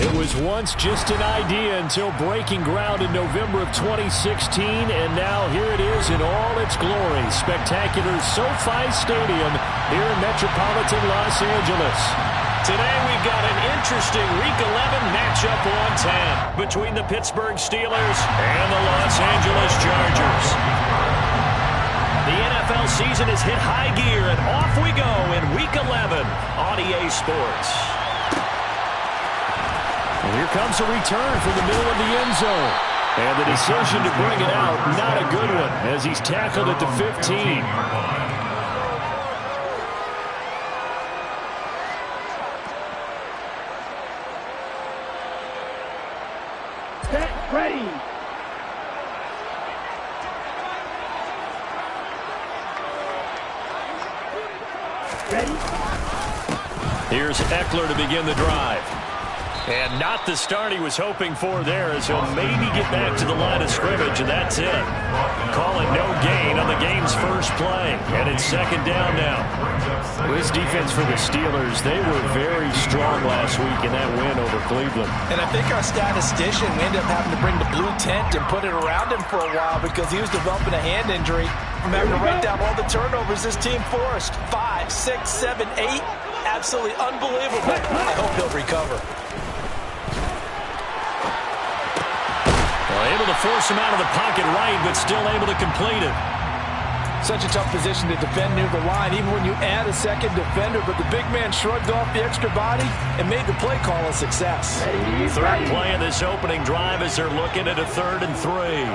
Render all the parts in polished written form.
It was once just an idea until breaking ground in November of 2016, and now here it is in all its glory. Spectacular SoFi Stadium here in metropolitan Los Angeles. Today we've got an interesting Week 11 matchup on tap between the Pittsburgh Steelers and the Los Angeles Chargers. The NFL season has hit high gear, and off we go in Week 11 on EA Sports. And here comes a return from the middle of the end zone. And the decision to bring it out, not a good one, as he's tackled at the 15. Set, ready. Here's Eckler to begin the drive. And not the start he was hoping for there, as he'll maybe get back to the line of scrimmage, and that's it. Calling no gain on the game's first play. And it's second down now. This defense for the Steelers, they were very strong last week in that win over Cleveland. And I think our statistician, we ended up having to bring the blue tent and put it around him for a while because he was developing a hand injury from having to write down all the turnovers this team forced. 5, 6, 7, 8. Absolutely unbelievable. I hope he'll recover. Well, able to force him out of the pocket right, but still able to complete it. Such a tough position to defend near the line, even when you add a second defender, but the big man shrugged off the extra body and made the play call a success. Third play of this opening drive as they're looking at a 3rd and 3.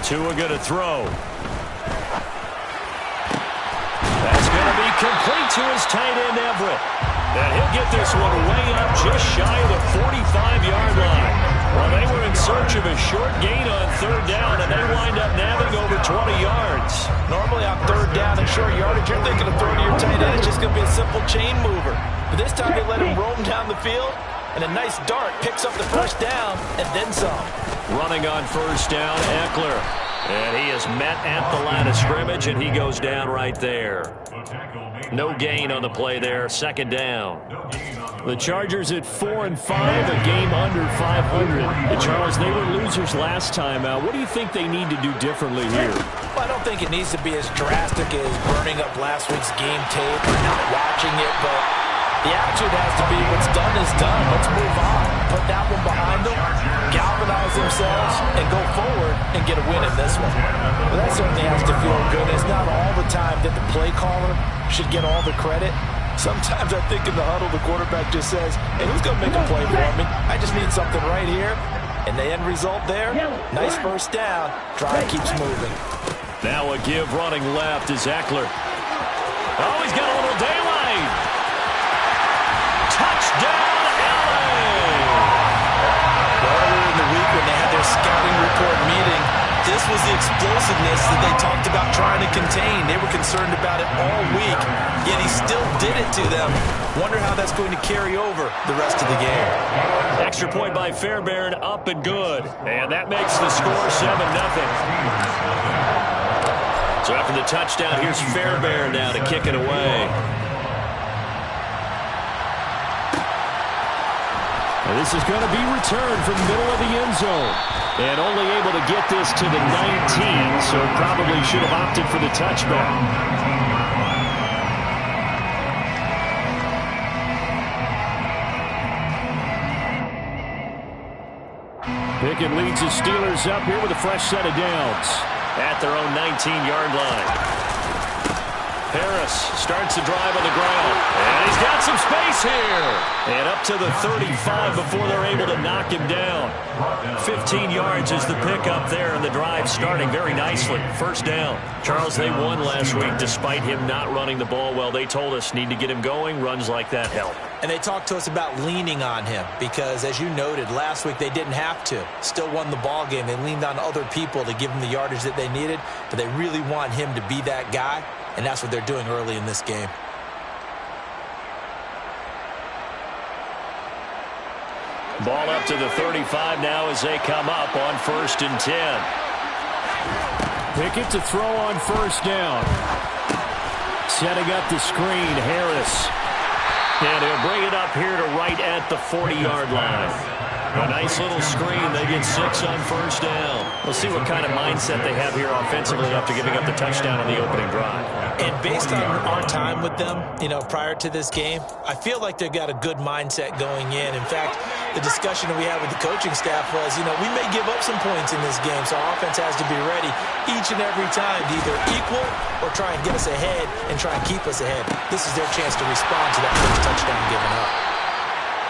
Tua going to throw. That's going to be complete to his tight end, Everett. And he'll get this one way up just shy of the 45-yard line. Well, they were in search of a short gain on 3rd down, and they wind up nabbing over 20 yards. Normally on 3rd down and short yardage, you're thinking of throwing to your tight end. It's just going to be a simple chain mover. But this time they let him roam down the field, and a nice dart picks up the first down and then some. Running on 1st down, Eckler. And he is met at the line of scrimmage, and he goes down right there. No gain on the play there, 2nd down. The Chargers at 4-5, a game under 500. And Charles, they were losers last time out. What do you think they need to do differently here? Well, I don't think it needs to be as drastic as burning up last week's game tape or not watching it, but the attitude has to be what's done is done. Let's move on. Put that one behind them, galvanize themselves, and go forward and get a win in this one. But that certainly has to feel good. It's not all the time that the play caller should get all the credit. Sometimes I think in the huddle, the quarterback just says, hey, who's going to make a play for me? I just need something right here. And the end result there, nice 1st down. Drive keeps moving. Now a give running left is Eckler. Oh, he's got a little daylight. Touchdown, LA! Earlier in the week when they had their scouting report meeting, this was the explosiveness that they talked about trying to contain. They were concerned about it all week, yet he still did it to them. Wonder how that's going to carry over the rest of the game. Extra point by Fairbairn, up and good. And that makes the score 7-0. So after the touchdown, here's Fairbairn now to kick it away. And this is going to be returned from the middle of the end zone. And only able to get this to the 19, so probably should have opted for the touchback. Pickett leads the Steelers up here with a fresh set of downs at their own 19-yard line. Harris starts the drive on the ground. And he's got some space here. And up to the 35 before they're able to knock him down. 15 yards is the pickup there, and the drive starting very nicely. 1st down. Charles, they won last week despite him not running the ball well. They told us need to get him going. Runs like that help. And they talked to us about leaning on him because, as you noted, last week they didn't have to. Still won the ball game. They leaned on other people to give them the yardage that they needed, but they really want him to be that guy. And that's what they're doing early in this game. Ball up to the 35 now as they come up on 1st and 10. Pickett to throw on 1st down. Setting up the screen, Harris. And he'll bring it up here to right at the 40-yard line. A nice little screen. They get 6 on first down. We'll see what kind of mindset they have here offensively after giving up the touchdown on the opening drive. And based on our time with them, prior to this game, I feel like they've got a good mindset going in. In fact, the discussion that we had with the coaching staff was, we may give up some points in this game, so our offense has to be ready each and every time to either equal or try and get us ahead and try and keep us ahead. This is their chance to respond to that first touchdown given up.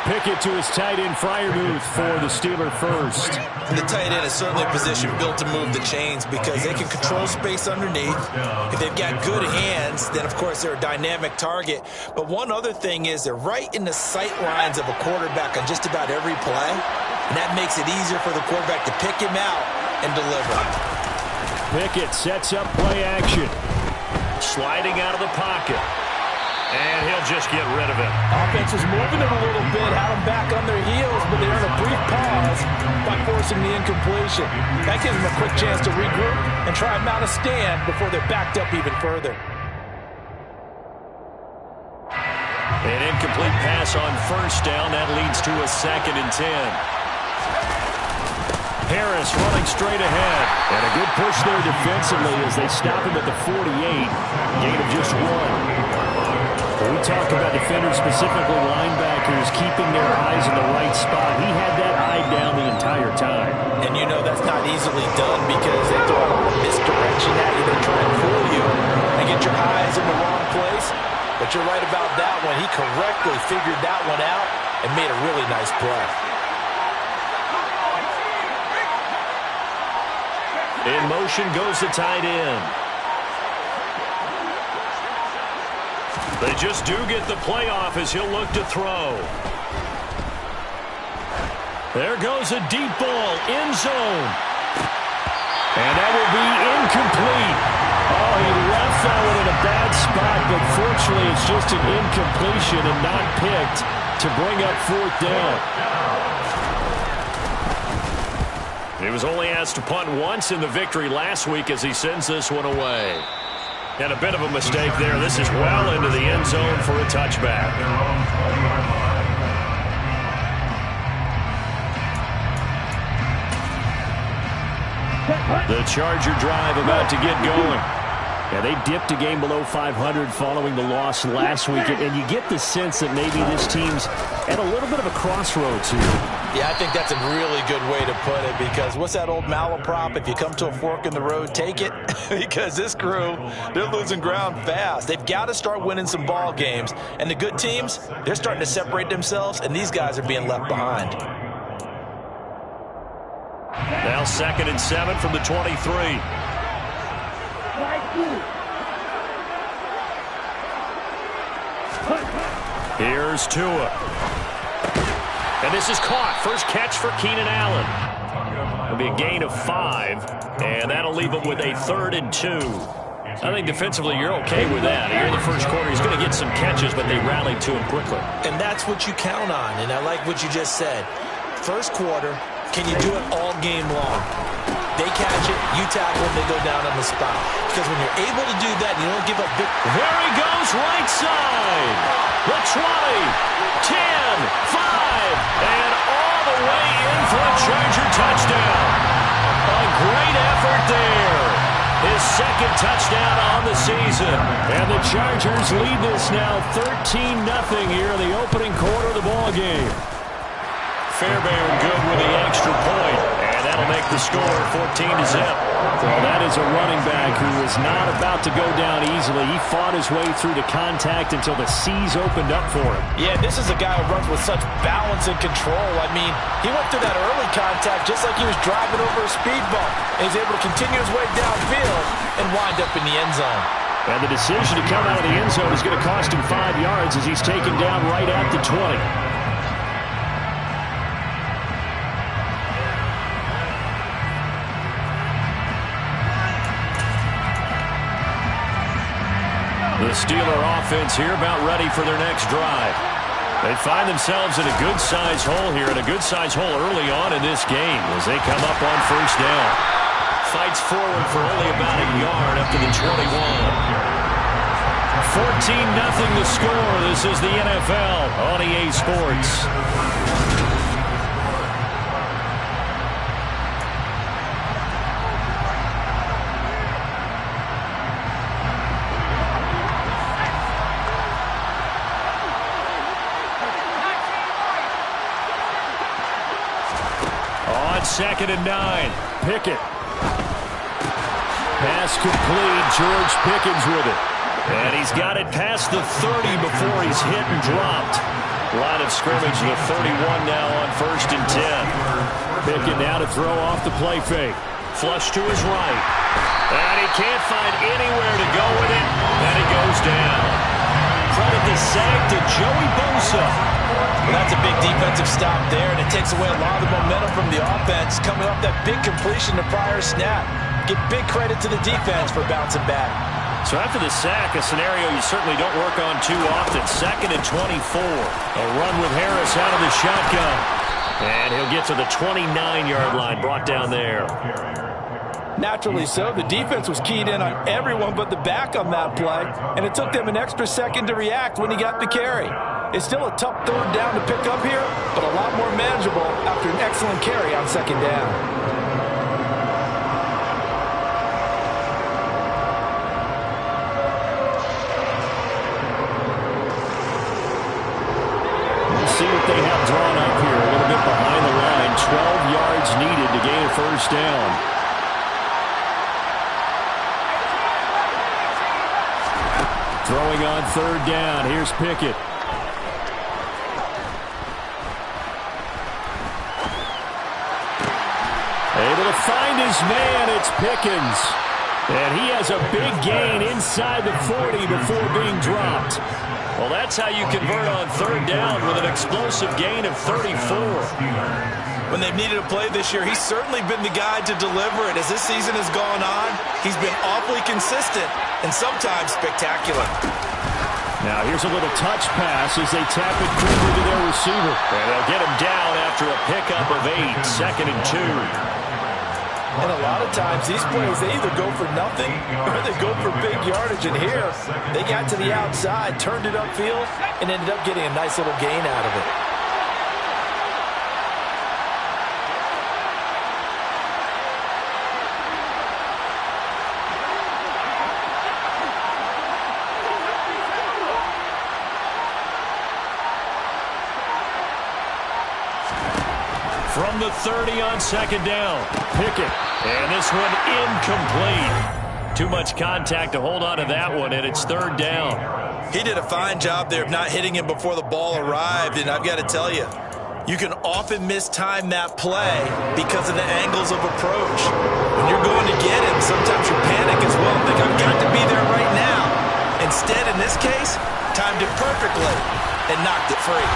Pickett to his tight end, Freiermuth, for the Steeler first. The tight end is certainly a position built to move the chains because they can control space underneath. If they've got good hands, then, of course, they're a dynamic target. But one other thing is they're right in the sight lines of a quarterback on just about every play, and that makes it easier for the quarterback to pick him out and deliver. Pickett sets up play action. Sliding out of the pocket. And he'll just get rid of it. Offense is moving them a little bit, had them back on their heels, but they earn a brief pause by forcing the incompletion. That gives them a quick chance to regroup and try and mount a stand before they're backed up even further. An incomplete pass on first down. That leads to a 2nd and 10. Harris running straight ahead. And a good push there defensively as they stop him at the 48. Gain of just 1. We talk about defenders, specifically linebackers, keeping their eyes in the right spot. He had that eye down the entire time. And that's not easily done because they throw a lot of misdirection at you. They try and fool you and get your eyes in the wrong place. But you're right about that one. He correctly figured that one out and made a really nice play. In motion goes the tight end. They just do get the play off as he'll look to throw. There goes a deep ball, end zone. And that will be incomplete. Oh, he left that one in a bad spot, but fortunately it's just an incompletion and not picked to bring up 4th down. He was only asked to punt once in the victory last week as he sends this one away. And a bit of a mistake there. This is well into the end zone for a touchback. The Charger drive about to get going. Yeah, they dipped a game below 500 following the loss last week. And you get the sense that maybe this team's at a little bit of a crossroads here. Yeah, I think that's a really good way to put it because what's that old malaprop? If you come to a fork in the road, take it. Because this crew, they're losing ground fast. They've got to start winning some ball games. And the good teams, they're starting to separate themselves, and these guys are being left behind. Now 2nd and 7 from the 23. Here's Tua. And this is caught. First catch for Keenan Allen. It'll be a gain of 5, and that'll leave him with a 3rd and 2. I think defensively you're okay with that. Here in the first quarter, he's going to get some catches, but they rallied to him quickly. And that's what you count on, and I like what you just said. First quarter, can you do it all game long? They catch it, you tackle them, they go down on the spot. Because when you're able to do that, you don't give up big... There he goes, right side. The 20, 10, 5, and all the way in for a Charger touchdown. A great effort there. His 2nd touchdown on the season. And the Chargers lead this now 13-0 here in the opening quarter of the ball game. Fairbairn good with the extra point, and that'll make the score 14-0. Well, that is a running back who is not about to go down easily. He fought his way through the contact until the seas opened up for him. Yeah, this is a guy who runs with such balance and control. I mean, he went through that early contact just like he was driving over a speed bump. And he's able to continue his way downfield and wind up in the end zone. And the decision to come out of the end zone is going to cost him 5 yards as he's taken down right at the 20. The Steeler offense here about ready for their next drive. They find themselves in a good-sized hole here, and a good-sized hole early on in this game as they come up on first down. Fights forward for only about a yard up to the 21. 14-0 the score. This is the NFL on EA Sports. On 2nd and 9, Pickett. Pass complete. George Pickens with it. And he's got it past the 30 before he's hit and dropped. Line of scrimmage, the 31 now on 1st and 10. Pickett now to throw off the play fake. Flush to his right. And he can't find anywhere to go with it. And he goes down. Credit the sack to Joey Bosa. Well, that's a big defensive stop there, and it takes away a lot of the momentum from the offense coming off that big completion the prior snap. Give big credit to the defense for bouncing back. So after the sack, a scenario you certainly don't work on too often. 2nd and 24. A run with Harris out of the shotgun. And he'll get to the 29-yard line, brought down there. Naturally so. The defense was keyed in on everyone but the back on that play, and it took them an extra second to react when he got the carry. It's still a tough 3rd down to pick up here, but a lot more manageable after an excellent carry on 2nd down. See what they have drawn up here. A little bit behind the line. 12 yards needed to gain a 1st down. Throwing on 3rd down. Here's Pickett. Able to find his man. It's Pickens. And he has a big gain inside the 40 before being dropped. Well, that's how you convert on 3rd down with an explosive gain of 34. When they've needed a play this year, he's certainly been the guy to deliver it. As this season has gone on, he's been awfully consistent and sometimes spectacular. Now here's a little touch pass as they tap it quickly to their receiver. And they'll get him down after a pickup of 8, 2nd and 2. And a lot of times, these plays, they either go for nothing or they go for big yardage. And here, they got to the outside, turned it upfield, and ended up getting a nice little gain out of it. From the 30 on 2nd down, Pickett. And this one incomplete. Too much contact to hold on to that one, and it's 3rd down. He did a fine job there of not hitting him before the ball arrived, and I've got to tell you, you can often mistime that play because of the angles of approach. When you're going to get him, sometimes you panic as well. Think, I've got to be there right now. Instead, in this case, timed it perfectly and knocked it free.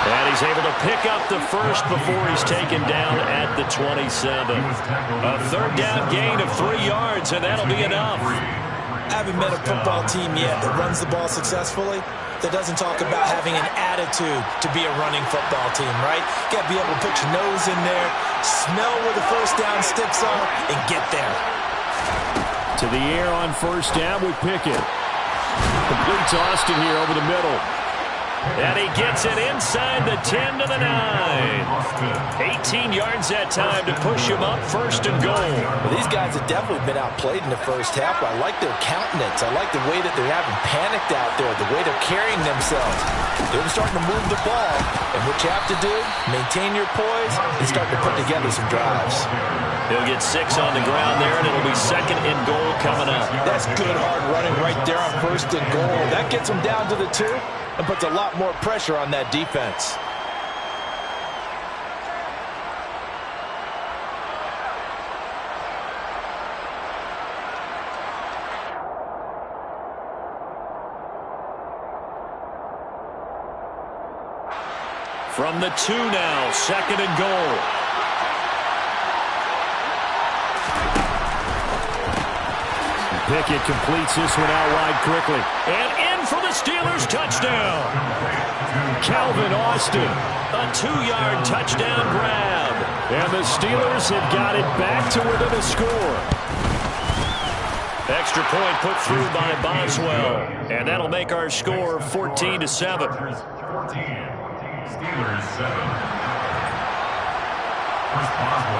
And he's able to pick up the 1st before he's taken down at the 27. A 3rd down gain of 3 yards, and that'll be enough. I haven't met a football team yet that runs the ball successfully that doesn't talk about having an attitude to be a running football team, right? You got to be able to put your nose in there, smell where the 1st down sticks are, and get there. To the air on 1st down with Pickett. Complete to Austin here over the middle. And he gets it inside the 10 to the 9. 18 yards that time to push him up 1st and goal. Well, these guys have definitely been outplayed in the 1st half. I like their countenance. I like the way that they're having panicked out there, the way they're carrying themselves. They're starting to move the ball. And what you have to do, maintain your poise and start to put together some drives. He'll get 6 on the ground there, and it'll be 2nd and goal coming up. That's good hard running right there on 1st and goal. That gets them down to the 2. And puts a lot more pressure on that defense. From the 2 now, 2nd and goal. Pickett completes this one out wide quickly. And in for the Steelers touchdown. Calvin Austin, a 2-yard touchdown grab. And the Steelers have got it back to within a score. Extra point put through by Boswell. And that'll make our score 14-7. Steelers 7.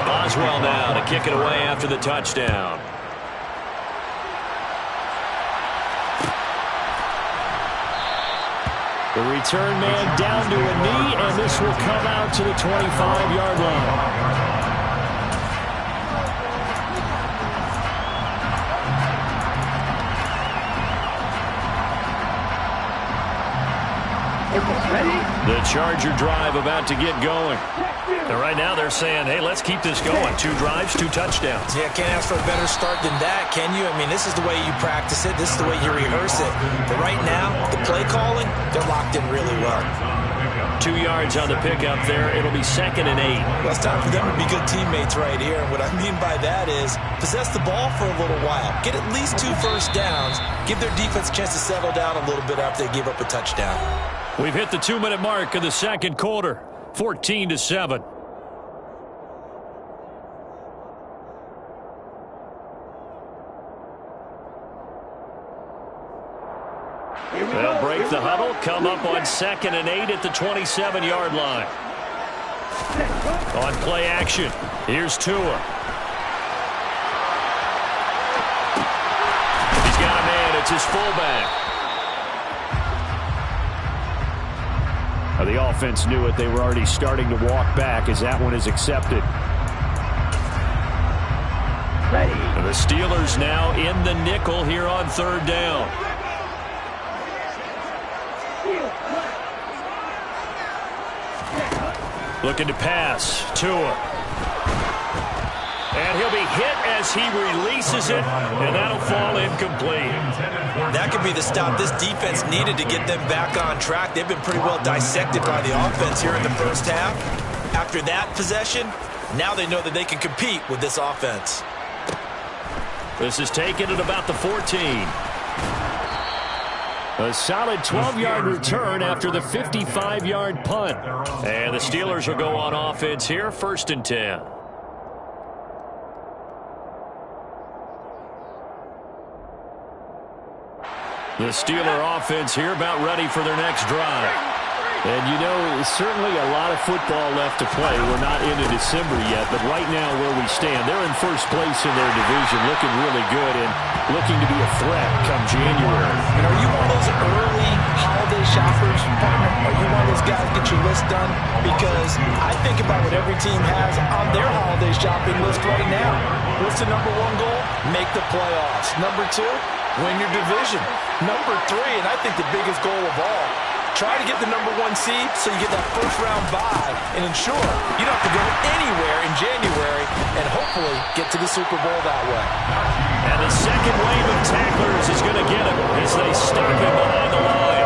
Boswell now to kick it away after the touchdown. The return man down to a knee, and this will come out to the 25-yard line. The Charger drive about to get going. And right now they're saying, hey, let's keep this going. 2 drives, 2 touchdowns. Yeah, can't ask for a better start than that, can you? I mean, this is the way you practice it. This is the way you rehearse it. But right now, the play calling, they're locked in really well. 2 yards on the pickup there. It'll be 2nd and 8. Well, it's time for them to be good teammates right here. And what I mean by that is possess the ball for a little while. Get at least 2 first downs. Give their defense a chance to settle down a little bit after they give up a touchdown. We've hit the 2-minute mark of the second quarter. 14-7. They'll break the huddle, come up on 2nd and 8 at the 27-yard line. On play action, here's Tua. He's got a man, it's his fullback. The offense knew it. They were already starting to walk back as that one is accepted. And the Steelers now in the nickel here on 3rd down. Looking to pass. Tua. And he'll be hit as he releases it, and that'll fall incomplete. That could be the stop this defense needed to get them back on track. They've been pretty well dissected by the offense here in the first half. After that possession, now they know that they can compete with this offense. This is taken at about the 14. A solid 12-yard return after the 55-yard punt. And the Steelers will go on offense here, 1st and 10. The Steeler offense here about ready for their next drive. And, you know, certainly a lot of football left to play. We're not into December yet, but right now where we stand, they're in first place in their division, looking really good and looking to be a threat come January. And are you one of those early holiday shoppers, partner? Are you one of those guys get your list done? Because I think about what every team has on their holiday shopping list right now. What's the number 1 goal? Make the playoffs. Number 2, win your division. Number 3, and I think the biggest goal of all, try to get the number 1 seed so you get that first-round bye and ensure you don't have to go anywhere in January and hopefully get to the Super Bowl that way. And the second wave of tacklers is going to get him as they stop him behind the line.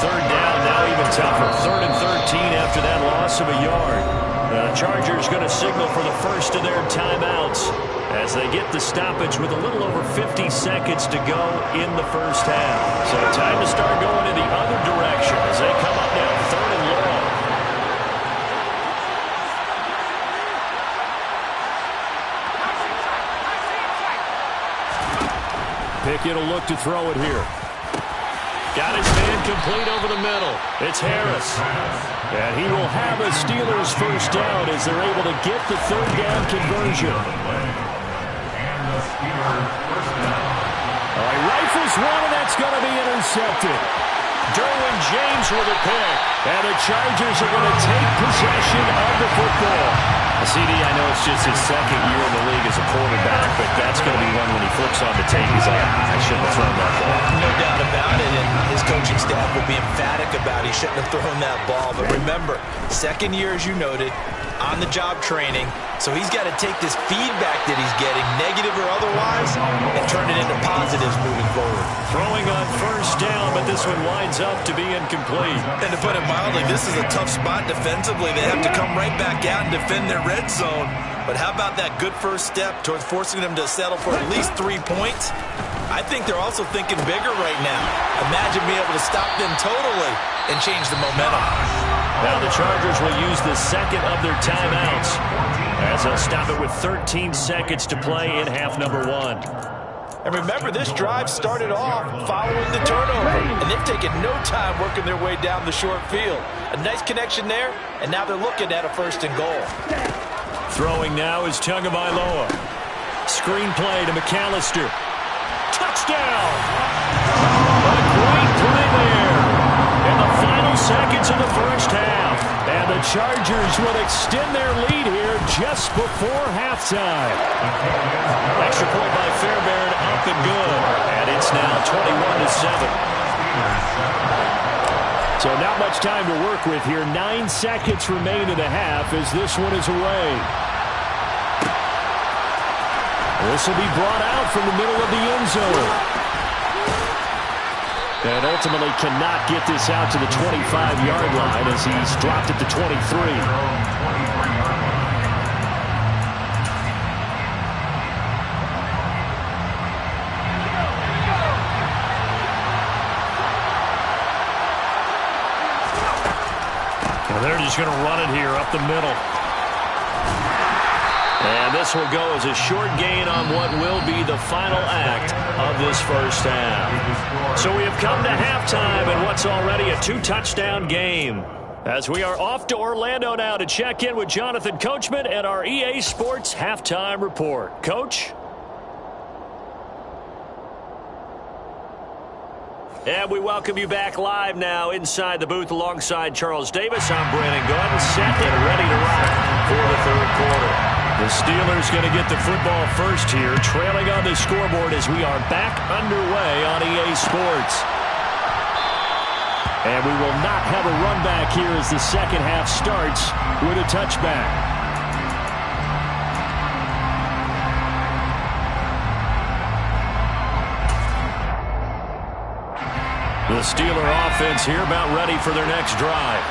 3rd down, now even tougher. 3rd and 13 after that loss of a yard. The Chargers going to signal for the first of their timeouts as they get the stoppage with a little over 50 seconds to go in the first half. So time to start going in the other direction as they come up now 3rd and long. Pickett will look to throw it here. Got his man complete over the middle. It's Harris. And he will have a Steelers first down as they're able to get the 3rd down conversion. All right, rifles one, and that's going to be intercepted. Derwin James with a pick. And the Chargers are going to take possession of the football. CD, I know it's just his 2nd year in the league as a quarterback, but that's going to be one when he flips on the tape. He's like, I shouldn't have thrown that ball. No doubt about it, and his coaching staff will be emphatic about he shouldn't have thrown that ball. But remember, 2nd year, as you noted, on-the-job training, so he's got to take this feedback that he's getting, negative or otherwise, and turn it into positives moving forward. Throwing on first down, but this one winds up to be incomplete. And to put it mildly, this is a tough spot defensively. They have to come right back out and defend their red zone. But how about that good first step towards forcing them to settle for at least 3 points? I think they're also thinking bigger right now. Imagine being able to stop them totally and change the momentum. Now the Chargers will use the 2nd of their timeouts as they'll stop it with 13 seconds to play in half number 1. And remember, this drive started off following the turnover, and they've taken no time working their way down the short field. A nice connection there, and now they're looking at a 1st and goal. Throwing now is Tagovailoa. Screen play to McAllister. Touchdown! A great play there in the final seconds of the first half. And the Chargers will extend their lead here just before halftime. Extra point by Fairbairn, up and good. And it's now 21-7. So not much time to work with here. 9 seconds remain in the half as this one is away. This will be brought out from the middle of the end zone. And ultimately cannot get this out to the 25-yard line as he's dropped it to 23. And they're just going to run it here up the middle. And this will go as a short gain on what will be the final act of this first half. So we have come to halftime in what's already a 2-touchdown game. As we are off to Orlando now to check in with Jonathan Coachman and our EA Sports Halftime Report. Coach? And we welcome you back live now inside the booth alongside Charles Davis. I'm Brandon Gordon, set and ready to rock for the third quarter. The Steelers going to get the football first here, trailing on the scoreboard as we are back underway on EA Sports. And we will not have a run back here as the second half starts with a touchback. The Steeler offense here about ready for their next drive.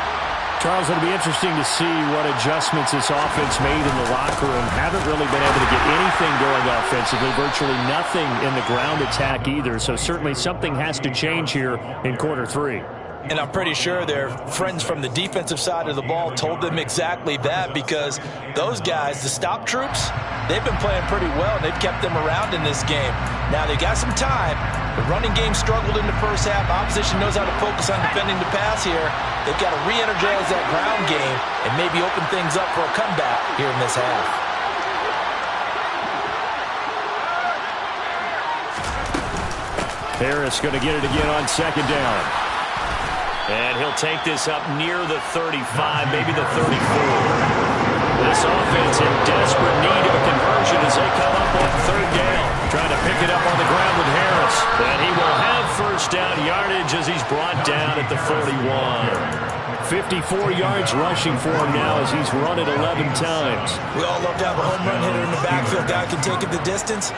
Charles, it'll be interesting to see what adjustments this offense made in the locker room. Haven't really been able to get anything going offensively, virtually nothing in the ground attack either. So certainly something has to change here in quarter 3. And I'm pretty sure their friends from the defensive side of the ball told them exactly that, because those guys, the stop troops, they've been playing pretty well, and they've kept them around in this game. Now, they got some time. The running game struggled in the first half. Opposition knows how to focus on defending the pass here. They've got to re-energize that ground game and maybe open things up for a comeback here in this half. Harris going to get it again on second down. And he'll take this up near the 35, maybe the 34. This offense in desperate need of a conversion as they come up on third down. Trying to pick it up on the ground with Harris. And he will have first down yardage as he's brought down at the 41. 54 yards rushing for him now as he's run it 11 times. We all love to have a home run hitter in the backfield. Guy can take it the distance.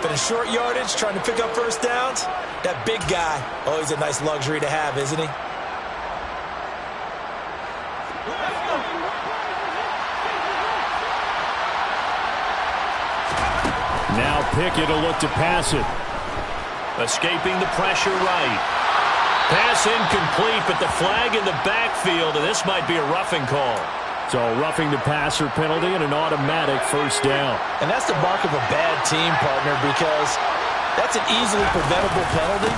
But in short yardage, trying to pick up first downs, that big guy, oh, he's a nice luxury to have, isn't he? Now Pickett will look to pass it. Escaping the pressure right. Pass incomplete, but the flag in the backfield, and this might be a roughing call. So roughing the passer penalty and an automatic first down. And that's the mark of a bad team, partner, because that's an easily preventable penalty,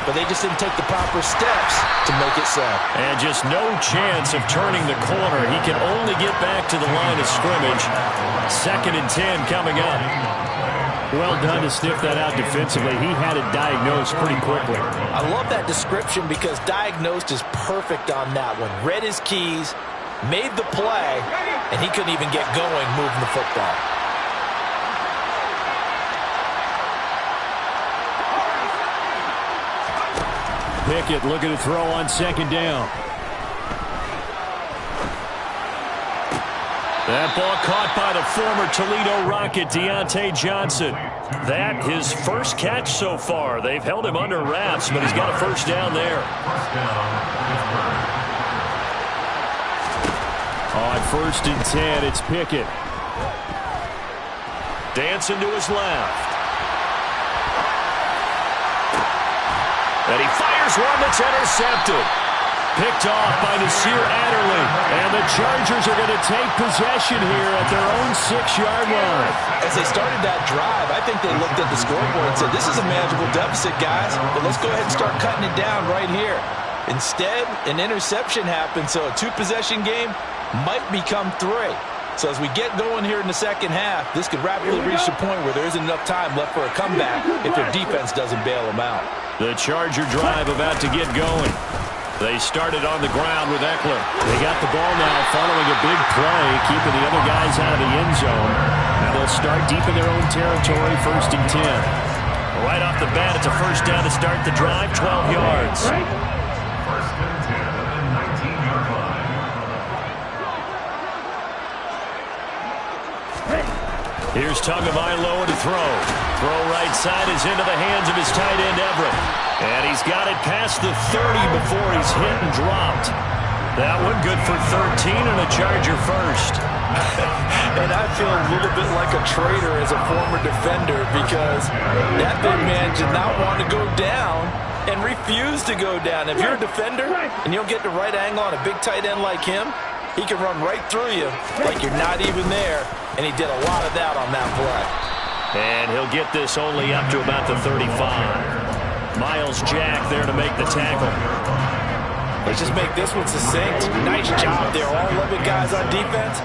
but they just didn't take the proper steps to make it so. And just no chance of turning the corner. He can only get back to the line of scrimmage. 2nd and 10 coming up. Well done to sniff that out defensively. He had it diagnosed pretty quickly. I love that description because diagnosed is perfect on that one. Read his keys, made the play, and he couldn't even get going moving the football. Pickett looking to throw on second down. That ball caught by the former Toledo Rocket, Deontay Johnson. That his first catch so far. They've held him under wraps, but he's got a first down there. On 1st and 10, it's Pickett. Dancing to his left. And he fires one that's intercepted. Picked off by Nasir Adderley. And the Chargers are going to take possession here at their own 6-yard line. As they started that drive, I think they looked at the scoreboard and said, this is a manageable deficit, guys, but let's go ahead and start cutting it down right here. Instead, an interception happened, so a 2-possession game might become 3. So as we get going here in the second half, this could rapidly reach the point where there isn't enough time left for a comeback if their defense doesn't bail them out. The Charger drive about to get going. They started on the ground with Eckler. They got the ball now following a big play, keeping the other guys out of the end zone. Now they'll start deep in their own territory, 1st and 10. Right off the bat, it's a first down to start the drive, 12 yards. First and 10 at the 19-yard line. Here's Tagovailoa to throw. Throw right side is into the hands of his tight end, Everett. And he's got it past the 30 before he's hit and dropped. That one good for 13 and a Charger first. And I feel a little bit like a traitor as a former defender because that big man did not want to go down and refused to go down. If you're a defender and you don't get the right angle on a big tight end like him, he can run right through you like you're not even there, and he did a lot of that on that play. And he'll get this only up to about the 35. Miles Jack there to make the tackle. Let's just make this one succinct. Nice job there, all 11 guys on defense,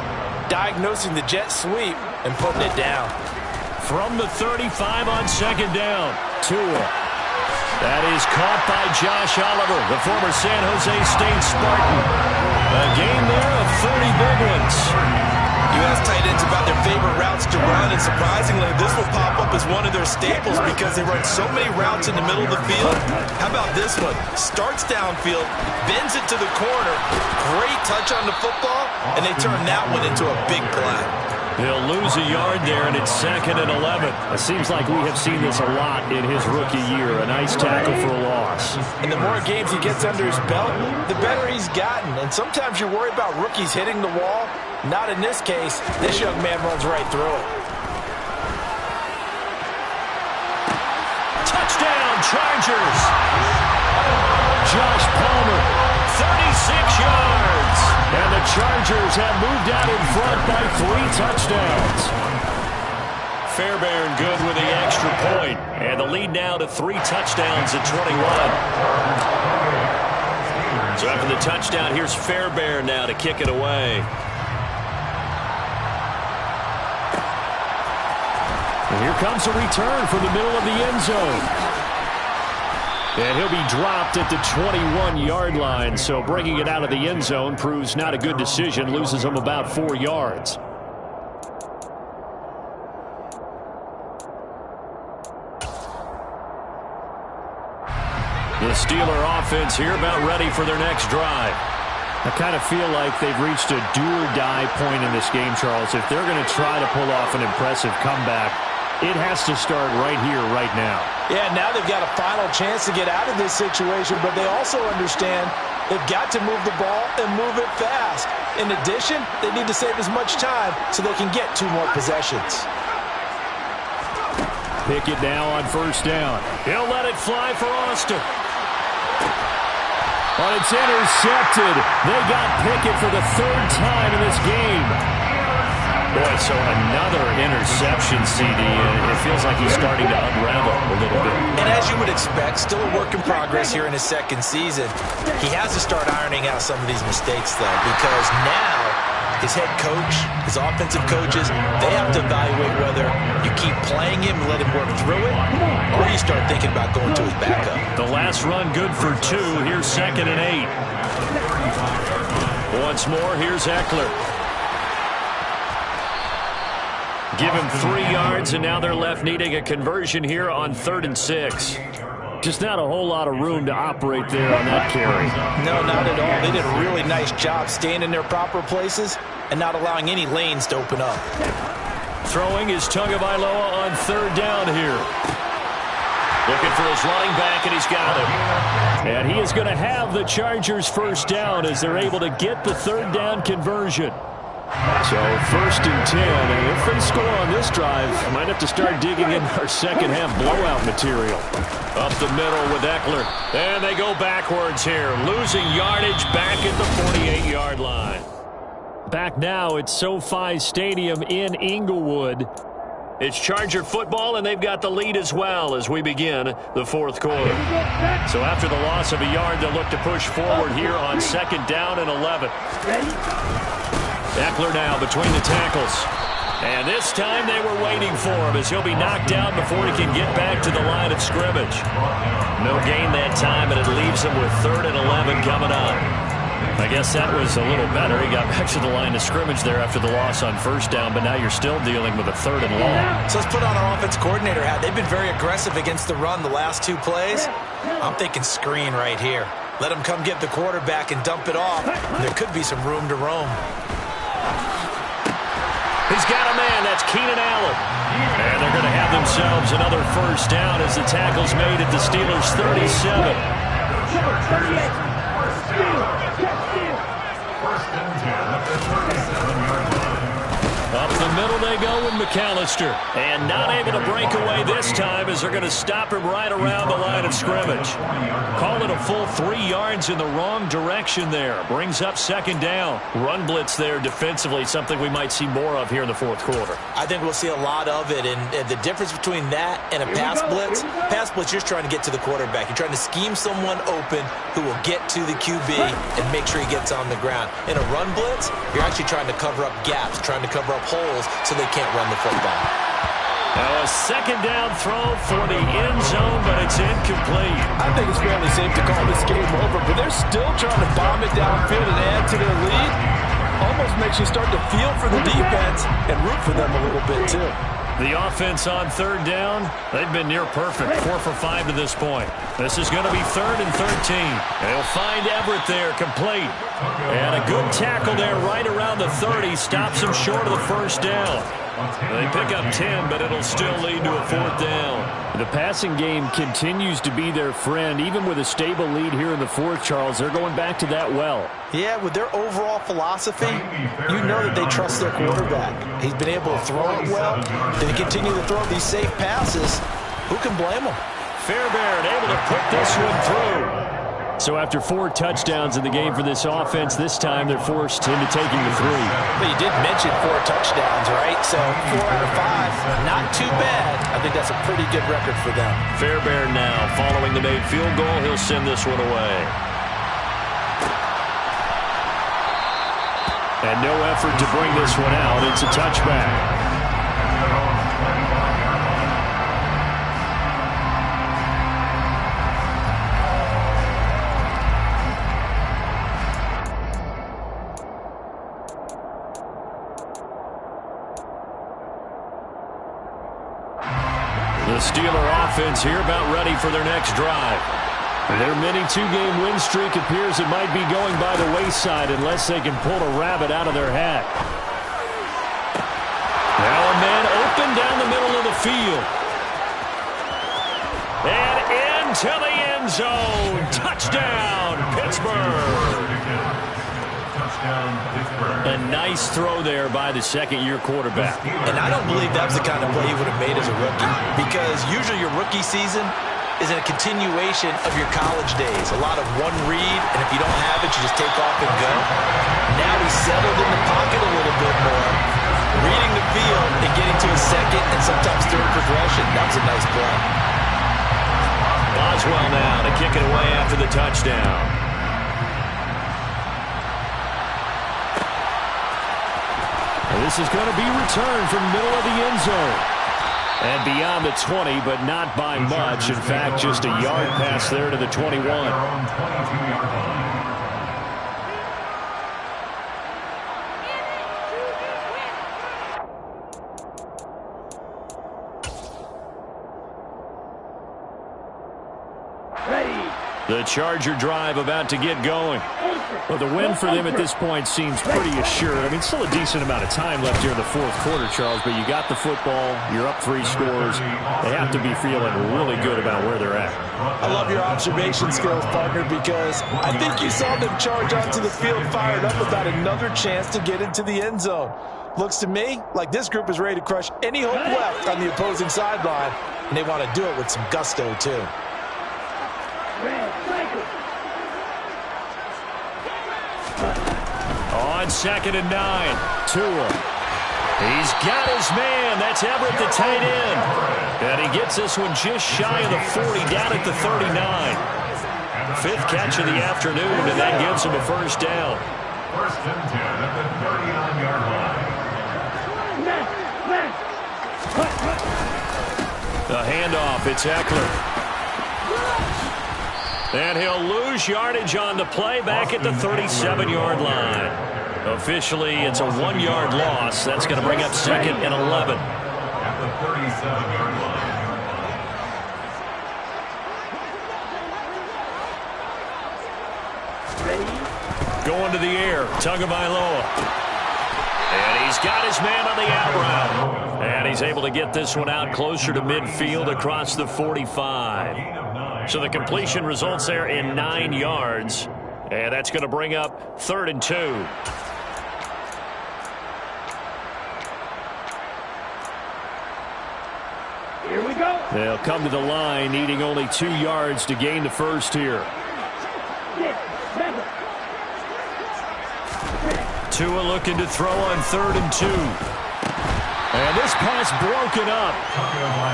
diagnosing the jet sweep and putting it down. From the 35 on 2nd down, Tua. That is caught by Josh Oliver, the former San Jose State Spartan. A game there of 30 big ones. You ask tight ends about their favorite routes to run, and surprisingly, this will pop up as one of their staples because they run so many routes in the middle of the field. How about this one? Starts downfield, bends it to the corner, great touch on the football, and they turn that one into a big play. He'll lose a yard there, and it's 2nd and 11. It seems like we have seen this a lot in his rookie year. A nice tackle for a loss. And the more games he gets under his belt, the better he's gotten. And sometimes you're worried about rookies hitting the wall. Not in this case. This young man runs right through it. Touchdown, Chargers! Josh Palmer, 36 yards. And the Chargers have moved out in front by 3 touchdowns. Fairbairn good with the extra point. And the lead now to 3 touchdowns at 21. So after the touchdown, here's Fairbairn now to kick it away. And here comes a return from the middle of the end zone. And he'll be dropped at the 21-yard line. So breaking it out of the end zone proves not a good decision. Loses him about 4 yards. The Steeler offense here about ready for their next drive. I kind of feel like they've reached a do-or-die point in this game, Charles. If they're going to try to pull off an impressive comeback, it has to start right here, right now. Yeah, now they've got a final chance to get out of this situation, but they also understand they've got to move the ball and move it fast. In addition, they need to save as much time so they can get 2 more possessions. Pickett now on 1st down. He'll let it fly for Austin. But it's intercepted. They got Pickett for the 3rd time in this game. Boy, so another interception, CD. It feels like he's starting to unravel a little bit. And as you would expect, still a work in progress here in his 2nd season. He has to start ironing out some of these mistakes, though, because now his head coach, his offensive coaches, they have to evaluate whether you keep playing him and let him work through it, or you start thinking about going to his backup. The last run good for 2. Here's 2nd and 8. Once more, here's Eckler. Give him 3 yards, and now they're left needing a conversion here on 3rd and 6. Just not a whole lot of room to operate there on that carry. No, not at all. They did a really nice job staying in their proper places and not allowing any lanes to open up. Throwing is Tagovailoa on 3rd down here. Looking for his running back, and he's got it. And he is going to have the Chargers' 1st down as they're able to get the 3rd down conversion. So 1st and 10, and if they score on this drive, I might have to start digging in our second half blowout material. Up the middle with Eckler. And they go backwards here, losing yardage back at the 48-yard line. Back now at SoFi Stadium in Inglewood. It's Charger football, and they've got the lead as well as we begin the 4th quarter. So after the loss of a yard, they'll look to push forward here on 2nd down and 11. Eckler now between the tackles. And this time they were waiting for him as he'll be knocked down before he can get back to the line of scrimmage. No gain that time, and it leaves him with 3rd and 11 coming up. I guess that was a little better. He got back to the line of scrimmage there after the loss on 1st down, but now you're still dealing with a 3rd and long. So let's put on our offense coordinator hat. They've been very aggressive against the run the last 2 plays. I'm thinking screen right here. Let them come get the quarterback and dump it off. There could be some room to roam. He's got a man. That's Keenan Allen. And they're going to have themselves another 1st down as the tackle's made at the Steelers' 37. Up the middle they go with McAllister. And not able to break away this time as they're going to stop him right around the line of scrimmage. Call it a full 3 yards in the wrong direction there. Brings up 2nd down. Run blitz there defensively, something we might see more of here in the 4th quarter. I think we'll see a lot of it. And the difference between that and a pass blitz, you're just trying to get to the quarterback. You're trying to scheme someone open who will get to the QB and make sure he gets on the ground. In a run blitz, you're actually trying to cover up gaps, trying to cover up holes so they can't run the football. Now a 2nd down throw for the end zone, but it's incomplete. I think it's fairly safe to call this game over, but they're still trying to bomb it downfield and add to their lead. Almost makes you start to feel for the defense and root for them a little bit too. The offense on 3rd down, they've been near perfect, 4 for 5 to this point. This is going to be 3rd and 13. They'll find Everett there, complete. And a good tackle there right around the 30, stops him short of the 1st down. They pick up 10, but it'll still lead to a 4th down. The passing game continues to be their friend. Even with a stable lead here in the 4th, Charles, they're going back to that well. Yeah, with their overall philosophy, you know that they trust their quarterback. He's been able to throw it well. If they continue to throw these safe passes, who can blame them? Fairbairn able to put this one through. So after 4 touchdowns in the game for this offense, this time they're forced into taking the 3. But you did mention 4 touchdowns, right? So 4 out of 5, not too bad. I think that's a pretty good record for them. Fairbairn now, following the made field goal, he'll send this one away. And no effort to bring this one out. It's a touchback. The Steeler offense here about ready for their next drive. Their mini 2-game win streak appears it might be going by the wayside unless they can pull a rabbit out of their hat. Now a man open down the middle of the field. And into the end zone. Touchdown, Pittsburgh. A nice throw there by the 2nd-year quarterback. And I don't believe that's the kind of play he would have made as a rookie, because usually your rookie season is in a continuation of your college days. A lot of one read, and if you don't have it, you just take off and go. Now he's settled in the pocket a little bit more, reading the field and getting to his 2nd and sometimes 3rd progression. That was a nice play. Boswell now to kick it away after the touchdown. This is going to be returned from the middle of the end zone. And beyond the 20, but not by much. In fact, just a yard pass there to the 21. The Charger drive about to get going. Well, the win for them at this point seems pretty assured. I mean, still a decent amount of time left here in the fourth quarter, Charles, but you got the football, you're up 3 scores. They have to be feeling really good about where they're at. I love your observation skills, partner, because I think you saw them charge onto the field fired up about another chance to get into the end zone. Looks to me like this group is ready to crush any hope left on the opposing sideline, and they want to do it with some gusto, too. On 2nd and 9, Tua. He's got his man. That's Everett, the tight end. And he gets this one just shy of the 40, down at the 39. 5th catch of the afternoon, and that gives him a first down. 1st and 10 at the 39-yard line. The handoff, it's Eckler. And he'll lose yardage on the play back at the 37-yard line. Officially, it's a 1-yard loss. That's going to bring up 2nd and 11. At the 37-yard line. Going to the air, Tagovailoa. And he's got his man on the out route. And he's able to get this one out closer to midfield across the 45. So the completion results there in 9 yards. And that's going to bring up 3rd and 2. Here we go. They'll come to the line, needing only 2 yards to gain the first here. 6, 7. Tua looking to throw on 3rd and 2. And this pass broken up.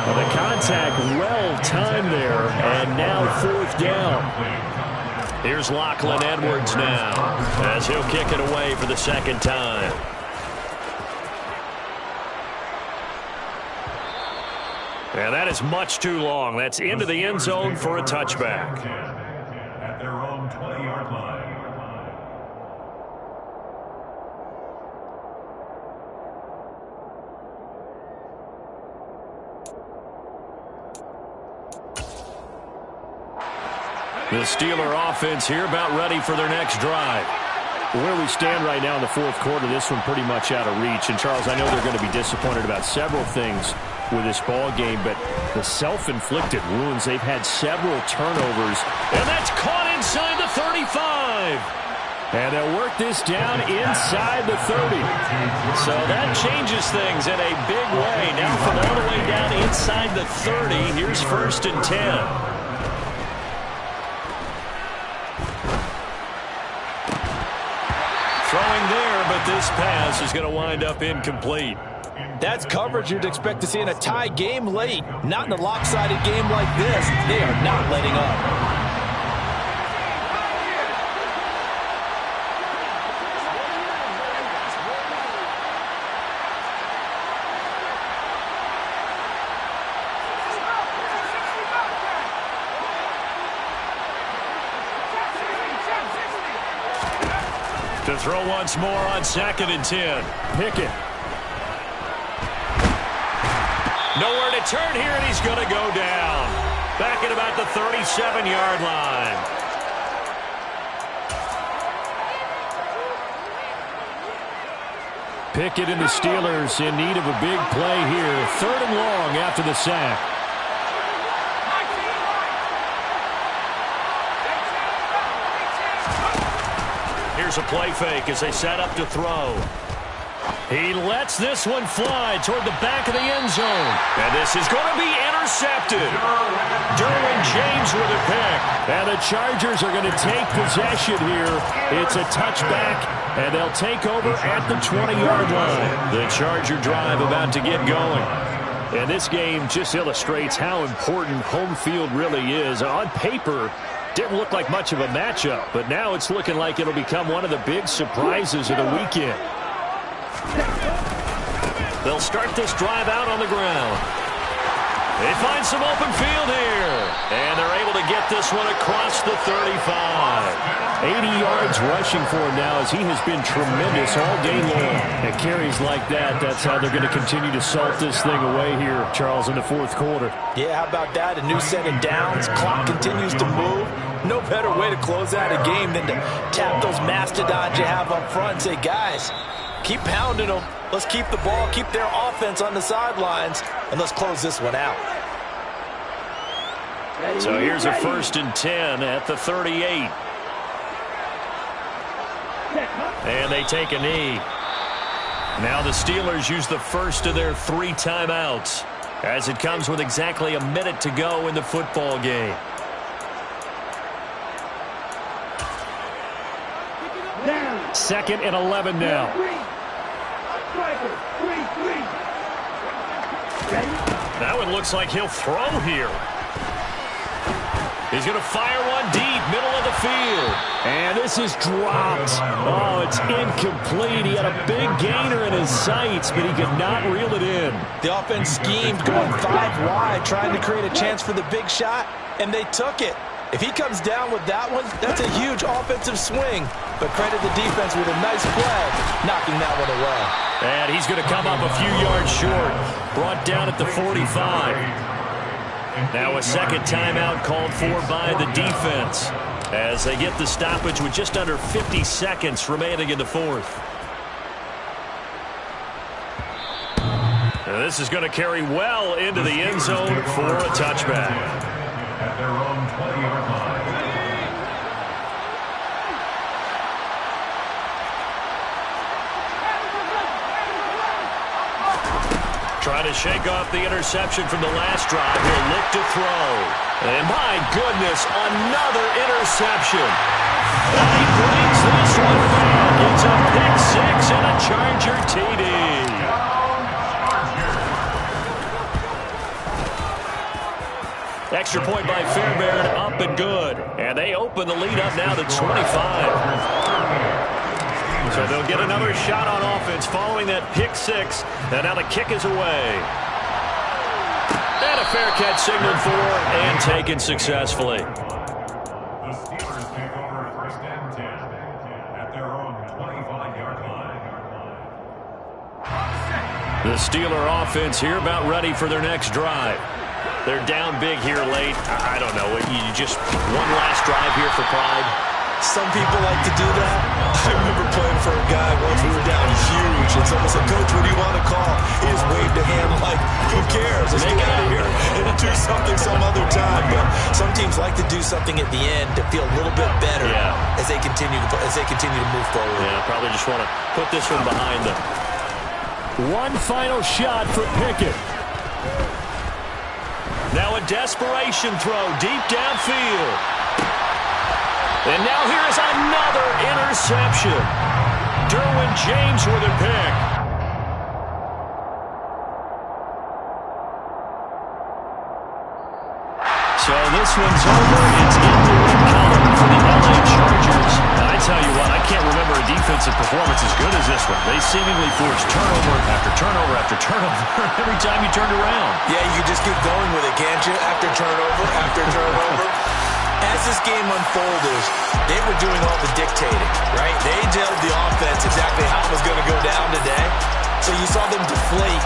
Well, the contact well-timed there, and now 4th down. Here's Lachlan Edwards now, as he'll kick it away for the 2nd time. And that is much too long. That's into the end zone for a touchback. At their own 20-yard line. The Steeler offense here about ready for their next drive. Where we stand right now in the fourth quarter, this one pretty much out of reach. And, Charles, I know they're going to be disappointed about several things with this ball game, but the self-inflicted wounds, they've had several turnovers. And that's caught inside the 35. And they'll work this down inside the 30. So that changes things in a big way. Now from all the way down inside the 30, here's 1st and 10. Throwing there, but this pass is going to wind up incomplete. That's coverage you'd expect to see in a tie game late. Not in a lopsided game like this. They are not letting up. To throw once more on 2nd and 10. Pickett. Nowhere to turn here, and he's going to go down. Back at about the 37-yard line. Pickett and the Steelers in need of a big play here. 3rd and long after the sack. Here's a play fake as they set up to throw. He lets this one fly toward the back of the end zone. And this is going to be intercepted. Derwin James with a pick. And the Chargers are going to take possession here. It's a touchback, and they'll take over at the 20-yard line. The Charger drive about to get going. And this game just illustrates how important home field really is. On paper, didn't look like much of a matchup, but now it's looking like it'll become one of the big surprises of the weekend. They'll start this drive out on the ground. They find some open field here, and they're able to get this one across the 35. 80 yards rushing for him now, as he has been tremendous all day long. At carries like that, that's how they're going to continue to salt this thing away here, Charles, in the fourth quarter. Yeah, how about that? A new set of downs. Clock continues to move. No better way to close out a game than to tap those mastodons you have up front and say, guys, keep pounding them. Let's keep the ball, keep their offense on the sidelines, and let's close this one out. So here's a 1st and 10 at the 38. And they take a knee. Now the Steelers use the first of their 3 timeouts as it comes with exactly a minute to go in the football game. Second and 11 now. That one looks like he'll throw here. He's going to fire one deep, middle of the field. And this is dropped. Oh, it's incomplete. He had a big gainer in his sights, but he could not reel it in. The offense schemed going 5 wide, trying to create a chance for the big shot, and they took it. If he comes down with that one, that's a huge offensive swing. But credit the defense with a nice play, knocking that one away. And he's going to come up a few yards short. Brought down at the 45. Now a second timeout called for by the defense as they get the stoppage with just under 50 seconds remaining in the 4th. Now this is going to carry well into the end zone for a touchback. At their own 20-yard line. Trying to shake off the interception from the last drive. He'll look to throw. And my goodness, another interception. And he brings this one back. It's a pick 6 and a Charger TD. Extra point by Fairbairn, up and good. And they open the lead up now to 25. So they'll get another shot on offense following that pick 6. And now the kick is away. And a fair catch signaled for and taken successfully. The Steelers take over 1st and 10 at their own 25-yard line. The Steeler offense here about ready for their next drive. They're down big here late. I don't know. You just one last drive here for pride. Some people like to do that. I remember playing for a guy once. We were down huge, and someone said, "Coach, what do you want to call?" He just waved a hand like, "Who cares? Let's get out of here and do something some other time." But some teams like to do something at the end to feel a little bit better as they continue to move forward. Yeah, probably just want to put this one behind them. One final shot for Pickett. Now a desperation throw deep downfield. And now here's another interception. Derwin James with a pick. So this one's over. It's in the win column for the LA Chargers. I tell you what, I can't remember a defensive performance as good as this one. They seemingly forced turnover after turnover after turnover every time you turned around. Yeah, you just keep going with it, can't you? After turnover, after turnover. As this game unfolded, they were doing all the dictating, right? They told the offense exactly how it was going to go down today. So you saw them deflate.